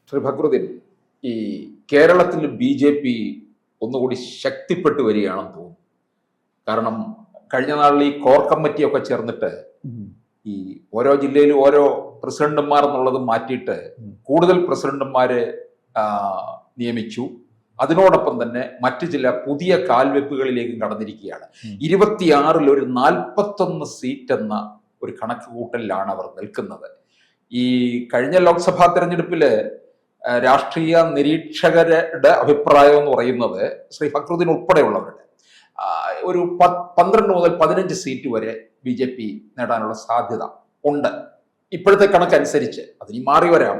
ശ്രീ ഫക്രുദ്ദീൻ, ഈ കേരളത്തിൽ ബി.ജെ.പി. ഒന്നുകൂടി ശക്തിപ്പെട്ടു വരികയാണെന്ന് തോന്നുന്നു. കാരണം കഴിഞ്ഞ നാളിൽ ഈ കോർ കമ്മിറ്റിയൊക്കെ ചേർന്നിട്ട് ഈ ഓരോ ജില്ലയിലും ഓരോ പ്രസിഡന്റുമാർ എന്നുള്ളത് മാറ്റിയിട്ട് കൂടുതൽ പ്രസിഡന്റുമാരെ നിയമിച്ചു. അതിനോടൊപ്പം തന്നെ മറ്റു ചില പുതിയ കാൽവെപ്പുകളിലേക്കും കടന്നിരിക്കുകയാണ്. 26-ൽ ഒരു 41 സീറ്റ് എന്ന ഒരു കണക്ക് കൂട്ടലിലാണ് അവർ നിൽക്കുന്നത്. ഈ കഴിഞ്ഞ ലോക്സഭാ തെരഞ്ഞെടുപ്പില് രാഷ്ട്രീയ നിരീക്ഷകരുടെ അഭിപ്രായം എന്ന് പറയുന്നത് ശ്രീ ഫക്രുദ്ദീൻ ഉൾപ്പെടെയുള്ളവരുടെ ഒരു 12 മുതൽ 15 സീറ്റ് വരെ ബി.ജെ.പി. നേടാനുള്ള സാധ്യത ഉണ്ട് ഇപ്പോഴത്തെ കണക്കനുസരിച്ച്. അതിനി മാറി വരാം.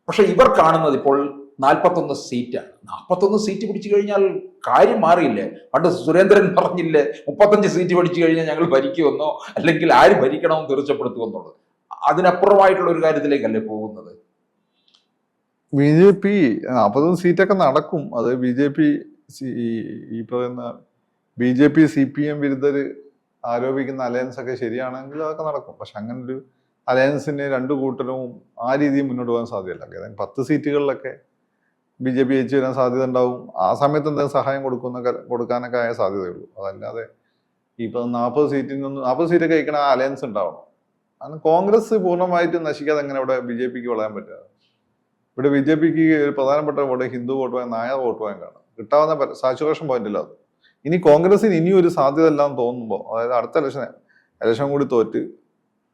പക്ഷെ ഇവർ കാണുന്നത് ഇപ്പോൾ 41 സീറ്റാണ്. 41 സീറ്റ് പിടിച്ചു കഴിഞ്ഞാൽ കാര്യം മാറിയില്ലേ? പണ്ട് സുരേന്ദ്രൻ പറഞ്ഞില്ലേ 35 സീറ്റ് പിടിച്ചു കഴിഞ്ഞാൽ ഞങ്ങൾ ഭരിക്കുമെന്നോ അല്ലെങ്കിൽ ആര് ഭരിക്കണമെന്ന് തീർച്ചപ്പെടുത്തുമെന്നുള്ളത്. അതിനപ്പുറമായിട്ടുള്ള ഒരു കാര്യത്തിലേക്കല്ലേ പോകുന്നത്? ബി.ജെ.പി. 40 സീറ്റൊക്കെ നടക്കും. അത് ബി.ജെ.പി. ഈ പറയുന്ന ബി.ജെ.പി. CPM വിരുദ്ധർ ആരോപിക്കുന്ന അലയൻസ് ഒക്കെ ശരിയാണെങ്കിൽ അതൊക്കെ നടക്കും. പക്ഷെ അങ്ങനെ ഒരു അലയൻസിന് രണ്ടു കൂട്ടരും ആ രീതിയിൽ മുന്നോട്ട് പോകാൻ സാധ്യതയില്ല. ഏതായാലും 10 സീറ്റുകളിലൊക്കെ ബി.ജെ.പി. ജയിച്ചു വരാൻ സാധ്യത ഉണ്ടാവും. ആ സമയത്ത് എന്തെങ്കിലും സഹായം കൊടുക്കാനൊക്കെ ആയ സാധ്യതയുള്ളൂ. അതല്ലാതെ ഇപ്പൊ 40 സീറ്റൊക്കെ കഴിക്കണ ആ അലയൻസ് ഉണ്ടാവണം. കാരണം കോൺഗ്രസ് പൂർണ്ണമായിട്ട് നശിക്കാതെ എങ്ങനെ ഇവിടെ ബി.ജെ.പിക്ക് വളരാൻ പറ്റുക? ഇവിടെ ബി.ജെ.പിക്ക് ഒരു പ്രധാനപ്പെട്ട vote Hindu vote bank, Nair vote ബാങ്കാണ്. കിട്ടാവുന്ന സാച്ചുറേഷൻ പോയിന്റില്ല അത്. ഇനി കോൺഗ്രസിന് ഇനിയും ഒരു സാധ്യത എല്ലാം തോന്നുമ്പോൾ, അതായത് അടുത്ത ഇലക്ഷൻ കൂടി തോറ്റ്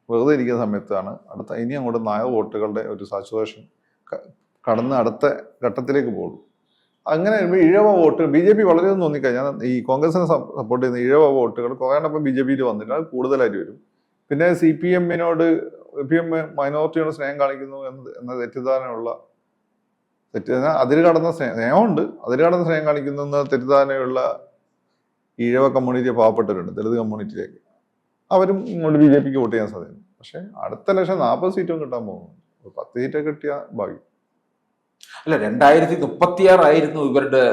വെറുതെ ഇരിക്കുന്ന സമയത്താണ് ഇനി അങ്ങോട്ട് നായർ വോട്ടുകളുടെ ഒരു സാച്ചുറേഷൻ കടന്ന് അടുത്ത ഘട്ടത്തിലേക്ക് പോകും. അങ്ങനെ വരുമ്പോൾ ഇഴവ വോട്ട് ബി.ജെ.പി. വളരെ തോന്നിക്കഴിഞ്ഞാൽ ഈ കോൺഗ്രസിനെ സപ്പോർട്ട് ചെയ്യുന്ന ഇഴവ വോട്ടുകൾ കുറേണ്ടപ്പം ബി.ജെ.പിയിൽ വന്നിട്ട് അത് കൂടുതലായിട്ട് വരും. പിന്നെ CPM മൈനോറിറ്റിയോട് സ്നേഹം കാണിക്കുന്നു എന്ന തെറ്റിദ്ധാരണയുള്ള അതിര് കടന്ന സ്നേഹമുണ്ട്. അതിര് കടന്ന സ്നേഹം കാണിക്കുന്നു എന്ന തെറ്റിദ്ധാരണയുള്ള ഈഴവ കമ്മ്യൂണിറ്റി പാവപ്പെട്ടവരുണ്ട്, ദളിത് കമ്മ്യൂണിറ്റിയിലേക്ക്. അവരും ഇങ്ങോട്ട് ബി.ജെ.പിക്ക് വോട്ട് ചെയ്യാൻ സാധ്യതയുണ്ട്. പക്ഷെ അടുത്ത ഇലക്ഷൻ 40 സീറ്റും കിട്ടാൻ പോകുന്നു. 10 സീറ്റൊക്കെ കിട്ടിയ ഭാഗ്യം. അല്ല, 2036 ആയിരുന്നു ഇവരുടെ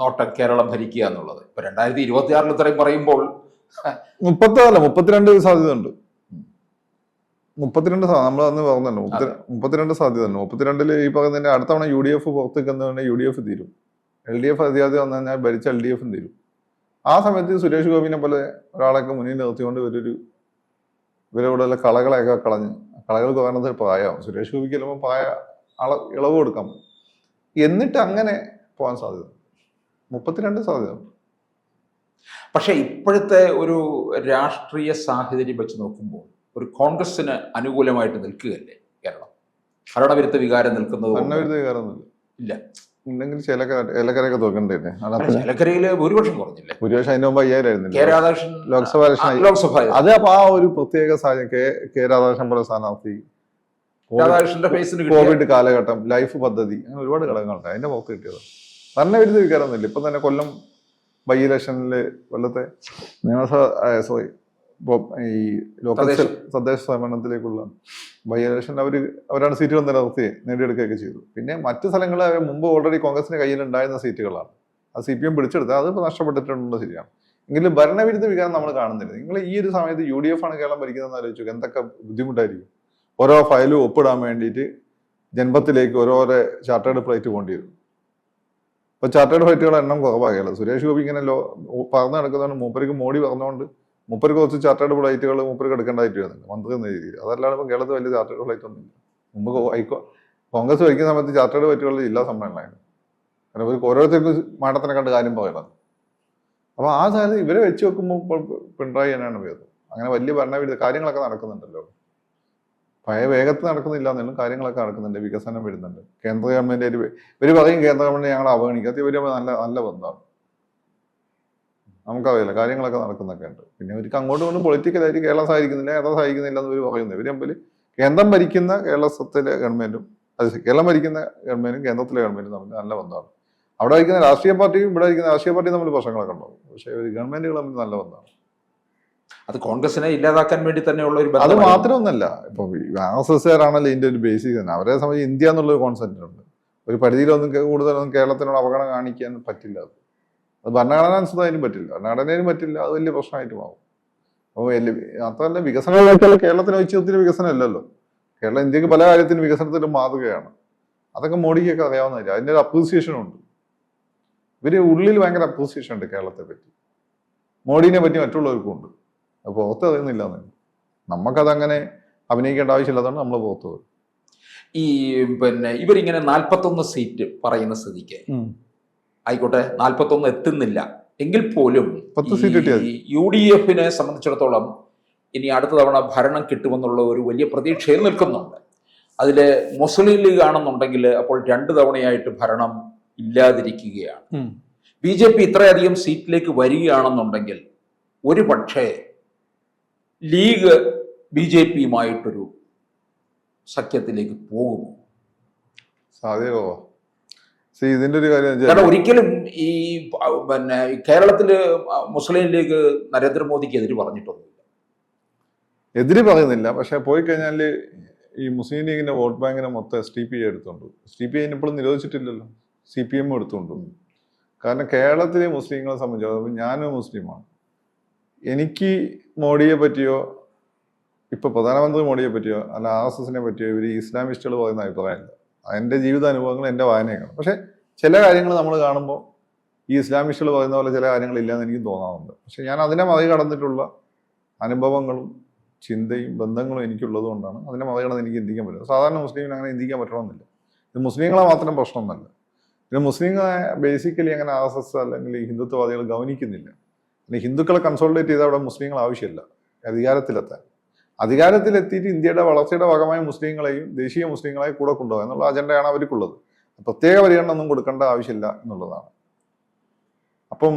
നോട്ടം കേരളം ഭരിക്കുക എന്നുള്ളത്. ഇപ്പൊ 2026 ഇത്രയും പറയുമ്പോൾ 32 സാധ്യത ഉണ്ട്. 32 നമ്മൾ അന്ന് പറഞ്ഞല്ലോ 32 സാധ്യത ഉണ്ട്. 32 ഈ പറയുന്നതിന്റെ അടുത്ത തവണ UDF പുറത്തേക്ക് UDF തീരും. LDF അധികാരം വന്നു കഴിഞ്ഞാൽ ഭരിച്ച LDF തീരും. ആ സമയത്ത് സുരേഷ് ഗോപിനെ പോലെ ഒരാളൊക്കെ മുന്നിൽ നിർത്തിക്കൊണ്ട് ഇവരോടുള്ള കളകളെയൊക്കെ കളകൾ കുറയുന്നത് പ്രായമാവും. സുരേഷ് ഗോപിക്ക് ചിലപ്പോൾ ഇളവ് കൊടുക്കാം. എന്നിട്ട് അങ്ങനെ പോകാൻ സാധ്യത 32 സാധ്യത. പക്ഷെ ഇപ്പോഴത്തെ ഒരു രാഷ്ട്രീയ സാഹചര്യം വെച്ച് നോക്കുമ്പോൾ ഒരു കോൺഗ്രസിന് അനുകൂലമായിട്ട് നിൽക്കുകയല്ലേ കേരളം? ഭരണവിരുദ്ധ വികാരം നിൽക്കുന്നത് ഭരണവിരുദ്ധ വികാരം ഇല്ല. ഉണ്ടെങ്കിൽ ചേലക്കരയൊക്കെ തോക്കണ്ടേ? ചേലക്കരയില് ഭൂരിപക്ഷം കുറഞ്ഞില്ലേ? ഭൂരിപക്ഷം അതിന് മുമ്പ് 5000 ആയിരുന്നു ലോക്സഭ. അത് അപ്പൊ ആ ഒരു പ്രത്യേക സാഹചര്യം കെ രാധാകൃഷ്ണൻ പോലെ സ്ഥാനാർത്ഥി, കോവിഡ് കാലഘട്ടം, ലൈഫ് പദ്ധതി, അങ്ങനെ ഒരുപാട് ഘടകങ്ങളുണ്ട്. അതിന്റെ പുറത്ത് കിട്ടിയത് ഭരണവിരുദ്ധ വികാരമൊന്നുമില്ല. ഇപ്പൊ തന്നെ കൊല്ലം ബൈ ഇലക്ഷനില് കൊല്ലത്തെ ഈ ലോക്കൽ തദ്ദേശ സ്വയംഭരണത്തിലേക്കുള്ള ബൈ ഇലക്ഷൻ അവരാണ് സീറ്റുകൾ നിലനിർത്തി നേടിയെടുക്കുകയൊക്കെ ചെയ്തു. പിന്നെ മറ്റു സ്ഥലങ്ങളിൽ മുമ്പ് ഓൾറെഡി കോൺഗ്രസിന്റെ കയ്യിൽ ഉണ്ടായിരുന്ന സീറ്റുകളാണ്. അത് CPM പിടിച്ചെടുത്തത്. അത് നഷ്ടപ്പെട്ടിട്ടുണ്ടെന്ന് ശരിയാണ്. എങ്കിലും ഭരണവിരുദ്ധ വികാരം നമ്മൾ കാണുന്നില്ല. നിങ്ങൾ ഈ ഒരു സമയത്ത് UDF ആണ് കേരളം ഭരിക്കുന്നതെന്ന് ആലോചിച്ചു എന്തൊക്കെ ബുദ്ധിമുട്ടായിരിക്കും. ഓരോ ഫയലും ഒപ്പിടാൻ വേണ്ടിയിട്ട് ജന്മത്തിലേക്ക് ഓരോരോ ചാർട്ടേഡ് ഫ്ലൈറ്റ് പോകേണ്ടി വരും. ഇപ്പൊ ചാർട്ടേഡ് ഫ്ലൈറ്റുകളുടെ എണ്ണം കുറവാകില്ല. സുരേഷ് ഗോപി ഇങ്ങനെ പറന്ന് നടക്കുന്നതുകൊണ്ട് മൂപ്പർക്ക് മോഡി പറഞ്ഞുകൊണ്ട് മൂപ്പർക്ക് കുറച്ച് ചാർട്ടേഡ് ഫ്ലൈറ്റുകൾ മൂപ്പർക്ക് എടുക്കേണ്ടതായിട്ട് വരുന്നുണ്ട് മന്ത്രി എന്ന രീതിയിൽ. അതല്ലാതെ ഇപ്പം കേരളത്തിൽ വലിയ ചാർട്ടേഡ് ഫ്ലൈറ്റ് ഒന്നും ഇല്ല. മുമ്പ് കോൺഗ്രസ് ഭരിക്കുന്ന സമയത്ത് ചാർട്ടേഡ് ഫ്ലൈറ്റുകളുടെ ജില്ലാ സമ്മേളനമായിരുന്നു. കാരണം ഇവർക്ക് ഓരോരുത്തർക്കും മാഡത്തിനെ കണ്ട് കാര്യം പറയുന്നത്. അപ്പൊ ആ സാധനം ഇവരെ വെച്ച് വെക്കുമ്പോൾ പിണറായി തന്നെയാണ് വേദം. അങ്ങനെ വലിയ ഭരണവിരുദ്ധ കാര്യങ്ങളൊക്കെ നടക്കുന്നുണ്ടല്ലോ. പഴയ വേഗത്തിൽ നടക്കുന്നില്ല എന്നാലും കാര്യങ്ങളൊക്കെ നടക്കുന്നുണ്ട്. വികസനം വരുന്നുണ്ട്. കേന്ദ്ര ഗവൺമെന്റ് ഇവര് പറയും കേന്ദ്ര ഗവൺമെന്റ് ഞങ്ങൾ അവഗണിക്കാത്ത ഇവര് നല്ല ബന്ധമാണ്. നമുക്കറിയില്ല കാര്യങ്ങളൊക്കെ നടക്കുന്നൊക്കെ ഉണ്ട്. പിന്നെ ഇവർക്ക് അങ്ങോട്ടും ഇങ്ങോട്ടും പൊളിറ്റിക്കലായിട്ട് കേരളം സഹായിക്കുന്നില്ല, ഏതാ സഹായിക്കുന്നില്ല എന്ന് ഇവർ പറയുന്നത്. ഇവര് തമ്മിൽ കേന്ദ്രം ഭരിക്കുന്ന കേരളത്തിലെ ഗവൺമെന്റും കേരളം ഭരിക്കുന്ന ഗവൺമെന്റും കേന്ദ്രത്തിലെ ഗവൺമെന്റും തമ്മിൽ നല്ല ബന്ധമാണ്. അവിടെ ഭരിക്കുന്ന രാഷ്ട്രീയ പാർട്ടിയും ഇവിടെ ഭരിക്കുന്ന രാഷ്ട്രീയ പാർട്ടിയും തമ്മിൽ പ്രശ്നങ്ങളൊക്കെ ഉണ്ടാവും. പക്ഷേ ഒരു ഗവൺമെന്റുകൾ തമ്മിൽ നല്ല ബന്ധമാണ്. അത് കോൺഗ്രസിനെ ഇല്ലാതാക്കാൻ വേണ്ടി തന്നെയുള്ള ഒരു അത് മാത്രമൊന്നുമല്ല. ഇപ്പൊ RSSകാരാണല്ലോ ഇതിന്റെ ഒരു ബേസിക് തന്നെ. അവരെ സംബന്ധിച്ച് ഇന്ത്യ എന്നുള്ളൊരു കോൺസെപ്റ്റ് ഉണ്ട്. ഒരു പരിധിയിലൊന്നും കൂടുതലൊന്നും കേരളത്തിനോട് അപകടം കാണിക്കാൻ പറ്റില്ല. അത് ഭരണഘടന അനുസൃതമായാലും പറ്റില്ല, ഭരണഘടനയിലും പറ്റില്ല. അത് വലിയ പ്രശ്നമായിട്ട് മാറും. അപ്പോൾ മാത്രമല്ല വികസനം കേരളത്തിന് ഐശ്വര്യത്തിന് വികസനം അല്ലല്ലോ. കേരളം ഇന്ത്യക്ക് പല കാര്യത്തിനും വികസനത്തിനും മാതൃകയാണ്. അതൊക്കെ മോഡിക്കൊക്കെ അറിയാവുന്നതല്ല. അതിൻ്റെ ഒരു അപ്രീസിയേഷൻ ഉണ്ട്. ഇവര് ഉള്ളിൽ ഭയങ്കര അപ്രീസിയേഷൻ ഉണ്ട് കേരളത്തെ പറ്റി, മോഡീനെ പറ്റി മറ്റുള്ളവർക്കും ഉണ്ട്. അത് പുറത്ത് അറിയുന്നില്ല എന്ന്. നമുക്കതങ്ങനെ അഭിനയിക്കേണ്ട ആവശ്യമില്ലാത്തതാണ് നമ്മൾ പുറത്ത് പോകും. ഈ ഇവരിങ്ങനെ 41 സീറ്റ് പറയുന്ന സ്ഥിതിക്ക് ആയിക്കോട്ടെ, 41 എത്തുന്നില്ല എങ്കിൽ പോലും 10 സീറ്റ് കിട്ടിയാൽ UDF സംബന്ധിച്ചിടത്തോളം ഇനി അടുത്ത തവണ ഭരണം കിട്ടുമെന്നുള്ള ഒരു വലിയ പ്രതീക്ഷയിൽ നിൽക്കുന്നുണ്ട്. അതിൽ മുസ്ലിം ലീഗ് ആണെന്നുണ്ടെങ്കിൽ അപ്പോൾ 2 തവണയായിട്ട് ഭരണം ഇല്ലാതിരിക്കുകയാണ്. BJP ഇത്രയധികം സീറ്റിലേക്ക് വരികയാണെന്നുണ്ടെങ്കിൽ ഒരു പക്ഷേ ലീഗ് BJPയുമായിട്ടൊരു സഖ്യത്തിലേക്ക് പോകുമോ? സാധ്യതയോ? ഇതിന്റെ ഒരു കാര്യം കാരണം ഒരിക്കലും ഈ കേരളത്തില് മുസ്ലിം ലീഗ് നരേന്ദ്രമോദിക്ക് എതിര് പറഞ്ഞിട്ടൊന്നുമില്ല. എതിര് പറയുന്നില്ല, പക്ഷെ പോയി കഴിഞ്ഞാൽ ഈ മുസ്ലിം ലീഗിന്റെ വോട്ട് ബാങ്കിനെ മൊത്തം SDPI എടുത്തുണ്ട്. SDPI ഇപ്പോഴും നിരോധിച്ചിട്ടില്ലല്ലോ, CPM എടുത്തുണ്ട്. കാരണം കേരളത്തിലെ മുസ്ലിങ്ങളെ സംബന്ധിച്ചിടത്തോളം ഞാനും മുസ്ലിമാണ്. എനിക്ക് മോഡിയെ പറ്റിയോ ഇപ്പൊ പ്രധാനമന്ത്രി മോഡിയെ പറ്റിയോ അല്ല RSSനെ പറ്റിയോ ഇവർ ഇസ്ലാമിസ്റ്റുകൾ പറയുന്ന അഭിപ്രായമില്ല. എൻ്റെ ജീവിതാനുഭവങ്ങൾ, എൻ്റെ വായനയാണ്. പക്ഷെ ചില കാര്യങ്ങൾ നമ്മൾ കാണുമ്പോൾ ഈ ഇസ്ലാമിസ്റ്റുകൾ പറയുന്ന പോലെ ചില കാര്യങ്ങളില്ലെന്ന് എനിക്ക് തോന്നാറുണ്ട്. പക്ഷെ ഞാൻ അതിനെ മറികടന്നിട്ടുള്ള അനുഭവങ്ങളും ചിന്തയും ബന്ധങ്ങളും എനിക്കുള്ളത് കൊണ്ടാണ് അതിനെ മറികടന്ന് എനിക്ക് ചിന്തിക്കാൻ പറ്റുന്നത്. സാധാരണ മുസ്ലിമിന് അങ്ങനെ ചിന്തിക്കാൻ പറ്റണമെന്നില്ല. ഇത് മുസ്ലിങ്ങളെ മാത്രം പ്രശ്നമൊന്നല്ല. പിന്നെ മുസ്ലിങ്ങളെ ബേസിക്കലി അങ്ങനെ RSS അല്ലെങ്കിൽ ഹിന്ദുത്വവാദികൾ ഗവനിക്കുന്നില്ല. പിന്നെ ഹിന്ദുക്കളെ കൺസോൾട്ടേറ്റ് ചെയ്താൽ അവിടെ മുസ്ലിങ്ങൾ ആവശ്യമില്ല അധികാരത്തിലെത്താൻ. അധികാരത്തിലെത്തിയിട്ട് ഇന്ത്യയുടെ വളർച്ചയുടെ ഭാഗമായി മുസ്ലിങ്ങളെയും ദേശീയ മുസ്ലിങ്ങളെയും കൂടെ കൊണ്ടുപോകുക എന്നുള്ള അജണ്ടയാണ് അവർക്കുള്ളത്. പ്രത്യേക പരിഗണന ഒന്നും കൊടുക്കേണ്ട ആവശ്യമില്ല എന്നുള്ളതാണ്. അപ്പം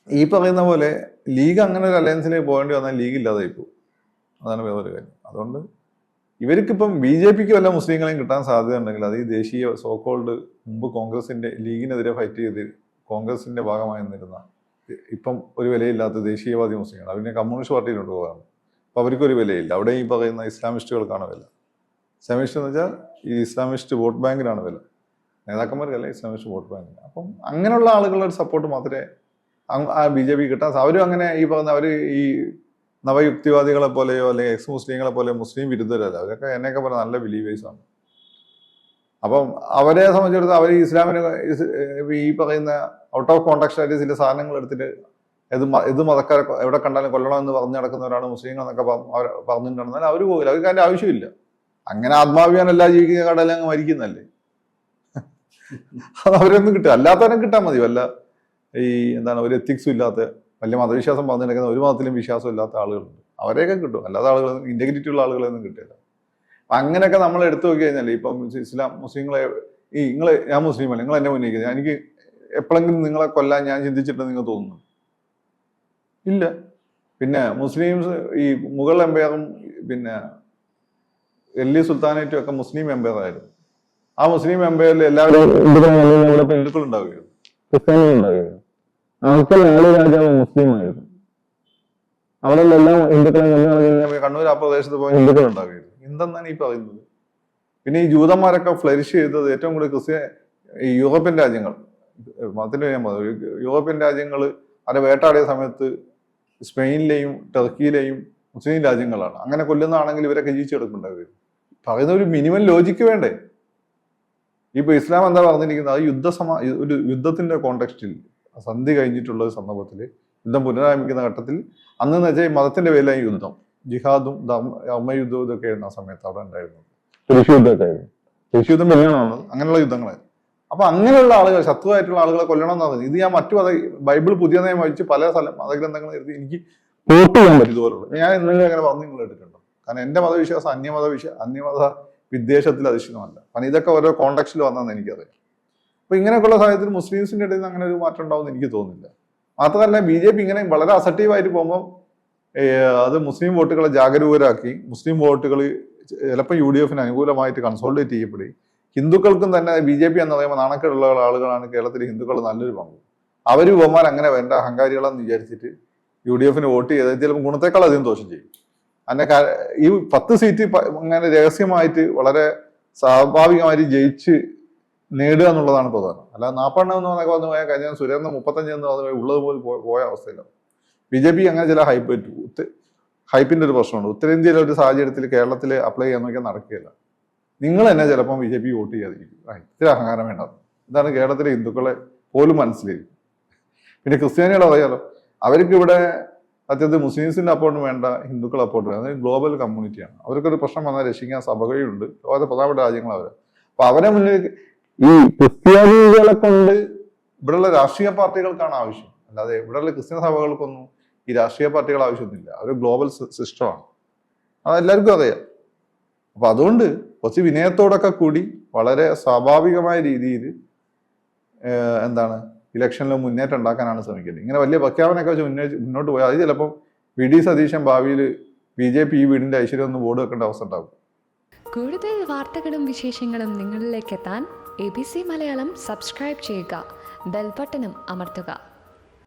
ഈ പറയുന്ന പോലെ ലീഗ് അങ്ങനെ ഒരു അലയൻസിലേക്ക് പോകേണ്ടി വന്നാൽ ലീഗ് ഇല്ലാതായി പോകും. അതാണ് വേറൊരു കാര്യം. അതുകൊണ്ട് ഇവർക്കിപ്പം BJPക്ക് വല്ല മുസ്ലിങ്ങളെയും കിട്ടാൻ സാധ്യത ഉണ്ടെങ്കിൽ അത് ഈ ദേശീയ സോക്കോൾഡ് മുമ്പ് കോൺഗ്രസിന്റെ ലീഗിനെതിരെ ഫൈറ്റ് ചെയ്ത് കോൺഗ്രസിന്റെ ഭാഗമായി നിന്നിരുന്ന ഇപ്പം ഒരു വിലയില്ലാത്ത ദേശീയവാദി മുസ്ലിങ്ങൾ അവരുടെ കമ്മ്യൂണിസ്റ്റ് പാർട്ടിയിലോട്ട് പോകാണ്. അപ്പോൾ അവർക്കൊരു വിലയില്ല. അവിടെ ഈ പറയുന്ന ഇസ്ലാമിസ്റ്റുകൾക്കാണ് വില. ഇസ്ലാമിസ്റ്റ് എന്ന് വെച്ചാൽ ഈ ഇസ്ലാമിസ്റ്റ് വോട്ട് ബാങ്കിനാണ് വില, നേതാക്കന്മാർക്കല്ല, ഇസ്ലാമിസ്റ്റ് വോട്ട് ബാങ്കിന്. അപ്പം അങ്ങനെയുള്ള ആളുകളുടെ സപ്പോർട്ട് മാത്രമേ BJP കിട്ടാൻ. അവരും അങ്ങനെ ഈ പറയുന്ന അവർ ഈ നവയുക്തിവാദികളെ പോലെയോ അല്ലെങ്കിൽ എക്സ് മുസ്ലിങ്ങളെ പോലെ മുസ്ലിം വിരുദ്ധരല്ല. അവരൊക്കെ എന്നെയൊക്കെ പോലെ നല്ല ബിലീവേഴ്സാണ്. അപ്പം അവരെ സംബന്ധിച്ചിടത്തോളം അവർ ഇസ്ലാമിന് ഈ പറയുന്ന ഔട്ട് ഓഫ് കോണ്ടാക്ട് ആയിട്ട് ചില സാധനങ്ങൾ എടുത്തിട്ട് ഇത് മതക്കാരെ എവിടെ കണ്ടാലും കൊല്ലണമെന്ന് പറഞ്ഞു നടക്കുന്നവരാണ് മുസ്ലിങ്ങൾ എന്നൊക്കെ പറഞ്ഞിട്ടുണ്ടെന്നാൽ അവർ പോകില്ല. അവർക്ക് അതിൻ്റെ ആവശ്യമില്ല. അങ്ങനെ ആത്മാഭിമാനമല്ല ജീവിക്കുന്ന കടയിൽ അങ്ങ് മരിക്കുന്നല്ലേ. അത് അവരൊന്നും കിട്ടുക, അല്ലാത്തവരും കിട്ടാൻ മതി. വല്ല ഈ എന്താണ് ഒരു എത്തിക്സും ഇല്ലാത്ത വലിയ മതവിശ്വാസം പറഞ്ഞു നടക്കുന്ന ഒരു മതത്തിലും വിശ്വാസം ഇല്ലാത്ത ആളുകളുണ്ട്. അവരെയൊക്കെ കിട്ടും, അല്ലാത്ത ആളുകൾ ഇന്റഗ്രിറ്റി ഉള്ള ആളുകളൊന്നും കിട്ടില്ല. അപ്പം അങ്ങനെയൊക്കെ നമ്മൾ എടുത്തു നോക്കി കഴിഞ്ഞാൽ ഇപ്പം ഇസ്ലാം മുസ്ലിങ്ങളെ ഞാൻ മുസ്ലിമല്ല, നിങ്ങൾ എന്നെ ഉന്നയിക്കുന്നത്, എനിക്ക് എപ്പോഴെങ്കിലും നിങ്ങളെ കൊല്ലാൻ ഞാൻ ചിന്തിച്ചിട്ടുണ്ടെന്ന് നിങ്ങൾ തോന്നുന്നു? ഇല്ല. പിന്നെ മുസ്ലിംസ് ഈ മുഗൾ എംപയറും പിന്നെ ഡൽഹി സുൽത്താനേറ്റും ഒക്കെ മുസ്ലിം എംപയർ ആയിരുന്നു. ആ മുസ്ലിം എംപയറിൽ എല്ലാവരും ഹിന്ദുക്കൾ ഉണ്ടാവുകയായിരുന്നു, ക്രിസ്ത്യാനികൾ ഉണ്ടാവുകയായിരുന്നു. ആൾക്കാർ രാജാവ് മുസ്ലിം ആയിരുന്നു. അവിടെ എല്ലാം ഹിന്ദുക്കളെ കണ്ണൂർ ആ പ്രദേശത്ത് പോയ ഹിന്ദുക്കൾ ഉണ്ടാവുകയായിരുന്നു. എന്തെന്നാണ് ഈ പറയുന്നത്? പിന്നെ ഈ ജൂതന്മാരൊക്കെ ഫ്ലറിഷ് ചെയ്തത് ഏറ്റവും കൂടുതൽ ഈ യൂറോപ്യൻ രാജ്യങ്ങൾ, മതത്തിന് ഞാൻ പറഞ്ഞു, യൂറോപ്യൻ രാജ്യങ്ങൾ അവരെ വേട്ടാടിയ സമയത്ത് സ്പെയിനിലെയും ടർക്കിയിലെയും മുസ്ലിം രാജ്യങ്ങളാണ്. അങ്ങനെ കൊല്ലുന്നതാണെങ്കിൽ ഇവരൊക്കെ ജീവിച്ചെടുക്കുന്നുണ്ടാവുക. പറയുന്ന ഒരു മിനിമം ലോജിക്ക് വേണ്ടേ? ഇപ്പൊ ഇസ്ലാം എന്താ പറഞ്ഞിരിക്കുന്നത്? അത് ഒരു യുദ്ധത്തിന്റെ കോണ്ടെക്സ്റ്റിൽ സന്ധി കഴിഞ്ഞിട്ടുള്ള ഒരു സന്ദർഭത്തിൽ യുദ്ധം പുനരാരംഭിക്കുന്ന ഘട്ടത്തിൽ അന്ന് വെച്ചാൽ മതത്തിന്റെ പേരിലായി യുദ്ധം, ജിഹാദും ധർമ്മയുദ്ധവും ഇതൊക്കെ ആയിരുന്നു ആ സമയത്ത് അവിടെ ഉണ്ടായിരുന്നത്. തുരുശ് യുദ്ധം പിന്നെയാണ് അങ്ങനെയുള്ള യുദ്ധങ്ങളായിരുന്നു. അപ്പൊ അങ്ങനെയുള്ള ആളുകൾ, ശത്രുവായിട്ടുള്ള ആളുകളെ കൊല്ലണം എന്നാണ്. ഇത് ഞാൻ മറ്റു ബൈബിൾ പുതിയ നിയമം വായിച്ച് പല മതഗ്രന്ഥങ്ങൾ എഴുതി എനിക്ക് വോട്ട് ചെയ്യാൻ പറ്റും ഇതുപോലുള്ള. ഞാൻ എന്തെങ്കിലും അങ്ങനെ പറഞ്ഞു നിങ്ങൾ കേട്ടിട്ടുണ്ടോ? കാരണം എന്റെ മതവിശ്വാസം അന്യമത വിദ്വേഷത്തിൽ അധിഷ്ഠിതമല്ല. കാരണം ഇതൊക്കെ ഓരോ കോണ്ടക്സ്റ്റിൽ വന്നതെന്ന് എനിക്കറിയാം. അപ്പൊ ഇങ്ങനെയൊക്കെയുള്ള സാഹചര്യത്തിൽ മുസ്ലിംസിന്റെ ഇടയിൽ നിന്ന് അങ്ങനെ ഒരു മാറ്റം ഉണ്ടാവുമെന്ന് എനിക്ക് തോന്നുന്നില്ല. മാത്രമല്ല BJP ഇങ്ങനെ വളരെ അസർട്ടീവായിട്ട് പോകുമ്പോൾ അത് മുസ്ലിം വോട്ടുകളെ ജാഗരൂകരാക്കി മുസ്ലിം വോട്ടുകൾ ചിലപ്പോൾ UDFന് അനുകൂലമായിട്ട് കൺസോൾട്ടേറ്റ് ചെയ്യപ്പെടുകയും ഹിന്ദുക്കൾക്കും തന്നെ BJP എന്ന് പറയുമ്പോൾ നാണക്കേടുള്ള ആളുകളാണ് കേരളത്തിലെ ഹിന്ദുക്കൾ നല്ലൊരു പങ്ക്. അവർ പോകാൻ അങ്ങനെ വേണ്ട അഹങ്കാരികളെന്ന് വിചാരിച്ചിട്ട് UDFന് വോട്ട് ചെയ്ത് ചിലപ്പോൾ ഗുണത്തെക്കാൾ അധികം ദോഷം ചെയ്യും. അതിന്റെ ഈ 10 സീറ്റ് അങ്ങനെ രഹസ്യമായിട്ട് വളരെ സ്വാഭാവികമായിട്ട് ജയിച്ച് നേടുക എന്നുള്ളതാണ് പ്രധാനം. അല്ലാതെ 40 എന്ന് വന്നു പോയാൽ കഴിഞ്ഞാൽ സുരേന്ദ്രൻ 35 എന്ന് പറഞ്ഞു ഉള്ളത് പോലും പോയ അവസ്ഥയിലാണ്. BJP അങ്ങനെ ചില ഹൈപ്പിന്റെ ഒരു പ്രശ്നമുണ്ട്. ഉത്തരേന്ത്യയിലെ ഒരു സാഹചര്യത്തിൽ കേരളത്തിൽ അപ്ലൈ ചെയ്യാൻ നോക്കിയാൽ നടക്കുകയില്ല. നിങ്ങൾ തന്നെ ചിലപ്പോൾ BJP വോട്ട് ചെയ്യാതിരിക്കും. ഇത്തിരി അഹങ്കാരം വേണ്ട. ഇതാണ് കേരളത്തിലെ ഹിന്ദുക്കളെ പോലും മനസ്സിലായിരിക്കും. പിന്നെ ക്രിസ്ത്യാനികളെ അറിയാലോ, അവർക്ക് ഇവിടെ സത്യത്തിൽ മുസ്ലിംസിന്റെ അപ്പോർട്ട് വേണ്ട, ഹിന്ദുക്കളെ അപ്പോർട്ട് വേണ്ട. അതായത് ഗ്ലോബൽ കമ്മ്യൂണിറ്റിയാണ്. അവർക്കൊരു പ്രശ്നം വന്നാൽ രക്ഷിക്കാൻ സഭകളുണ്ട്. ലോകത്തെ പ്രധാനപ്പെട്ട രാജ്യങ്ങൾ അവർ. അപ്പൊ അവരെ മുന്നിൽ ഈ ക്രിസ്ത്യാനികളെ കൊണ്ട് ഇവിടെയുള്ള രാഷ്ട്രീയ പാർട്ടികൾക്കാണ് ആവശ്യം. അല്ലാതെ ഇവിടെയുള്ള ക്രിസ്ത്യൻ സഭകൾക്കൊന്നും ഈ രാഷ്ട്രീയ പാർട്ടികൾ ആവശ്യമൊന്നുമില്ല. അവർ ഗ്ലോബൽ സിസ്റ്റമാണ്. അതെല്ലാവർക്കും അറിയാം. അപ്പൊ അതുകൊണ്ട് കുറച്ച് വിനയത്തോടൊക്കെ കൂടി വളരെ സ്വാഭാവികമായ രീതിയിൽ ഇലക്ഷനിൽ മുന്നേറ്റം ഉണ്ടാക്കാനാണ് ശ്രമിക്കുന്നത്. ഇങ്ങനെ വലിയ പ്രഖ്യാപനമൊക്കെ വെച്ച് മുന്നോട്ട് പോയാൽ അത് ചിലപ്പം VD സതീശൻ ഭാവിയിൽ BJP ഈ വീടിന്റെ ഐശ്വര്യം ഒന്ന് ബോർഡ് വെക്കേണ്ട അവസ്ഥ ഉണ്ടാകും. കൂടുതൽ വാർത്തകളും വിശേഷങ്ങളും നിങ്ങളിലേക്ക് എത്താൻ ABC മലയാളം സബ്സ്ക്രൈബ് ചെയ്യുക, ബെൽ ബട്ടണും അമർത്തുക.